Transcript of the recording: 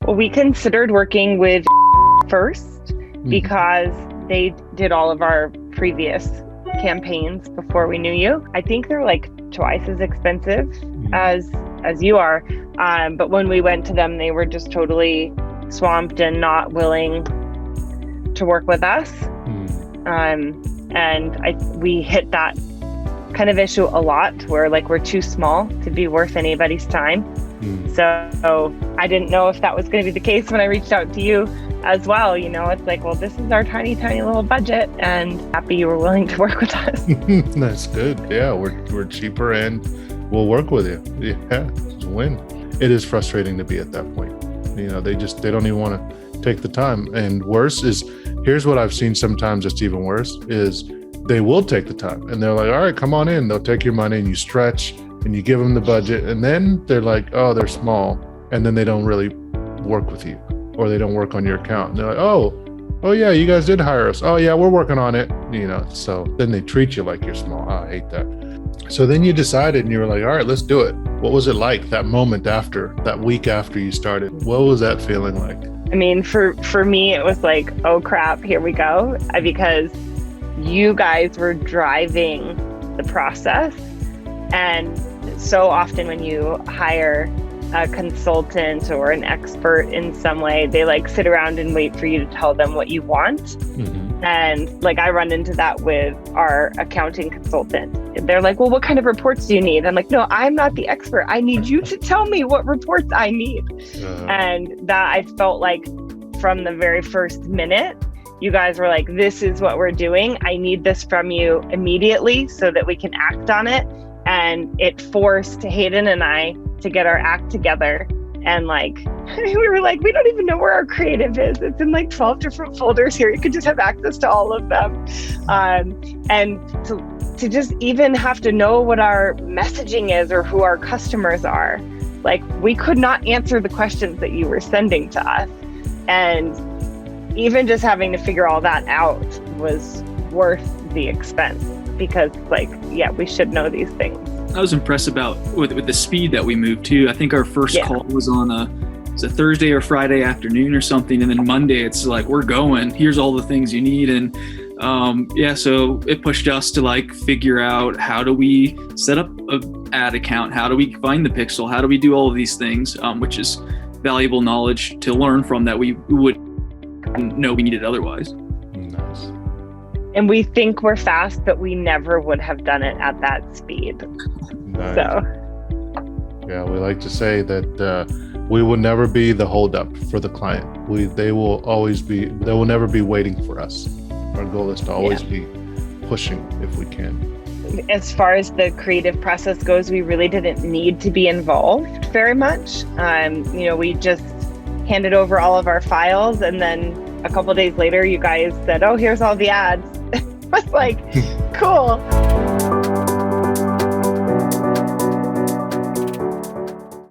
Well, we considered working with first because they did all of our previous campaigns before we knew you. I think they're like twice as expensive as you are. But when we went to them, they were just totally swamped and not willing to work with us. We hit that kind of issue a lot where like we're too small to be worth anybody's time. So I didn't know if that was going to be the case when I reached out to you as well. You know, it's like, well, this is our tiny little budget, and happy you were willing to work with us. That's good. Yeah, we're cheaper and we'll work with you. Yeah, it's a win. It is frustrating to be at that point. You know, they don't even want to take the time. And worse is, here's what I've seen sometimes that's even worse, is they will take the time and they're like, all right, come on in. They'll take your money and you stretch and you give them the budget. And then they're like, oh, they're small. And then they don't really work with you, or they don't work on your account. And they're like, oh yeah, you guys did hire us. Oh yeah, we're working on it. You know, so then they treat you like you're small. Oh, I hate that. So then you decided and you were like, all right, let's do it. What was it like that moment after, that week after you started? What was that feeling like? I mean, for me, it was like, oh crap, here we go. Because you guys were driving the process. And so often when you hire a consultant or an expert in some way, they like sit around and wait for you to tell them what you want. And like I run into that with our accounting consultant. They're like, well, what kind of reports do you need? I'm like, no, I'm not the expert. I need you to tell me what reports I need. And that I felt like from the very first minute, you guys were like, this is what we're doing. I need this from you immediately so that we can act on it. And it forced Hayden and I to get our act together. And like, we were like, we don't even know where our creative is. It's in like 12 different folders here. You could just have access to all of them. And to just even have to know what our messaging is or who our customers are. Like, we could not answer the questions that you were sending to us. And even just having to figure all that out was worth the expense, because like, yeah, we should know these things. I was impressed about with the speed that we moved to. I think our first call was on a Thursday or Friday afternoon or something. And then Monday, it's like, we're going, here's all the things you need. And so it pushed us to like figure out, how do we set up an ad account? How do we find the pixel? How do we do all of these things, which is valuable knowledge to learn from that we wouldn't know we needed otherwise. Nice. And we think we're fast, but we never would have done it at that speed. Nice. So, yeah, we like to say that we will never be the holdup for the client. They will never be waiting for us. Our goal is to always be pushing if we can. As far as the creative process goes, we really didn't need to be involved very much. We just handed over all of our files, and then a couple of days later, you guys said, oh, here's all the ads. I was like, cool.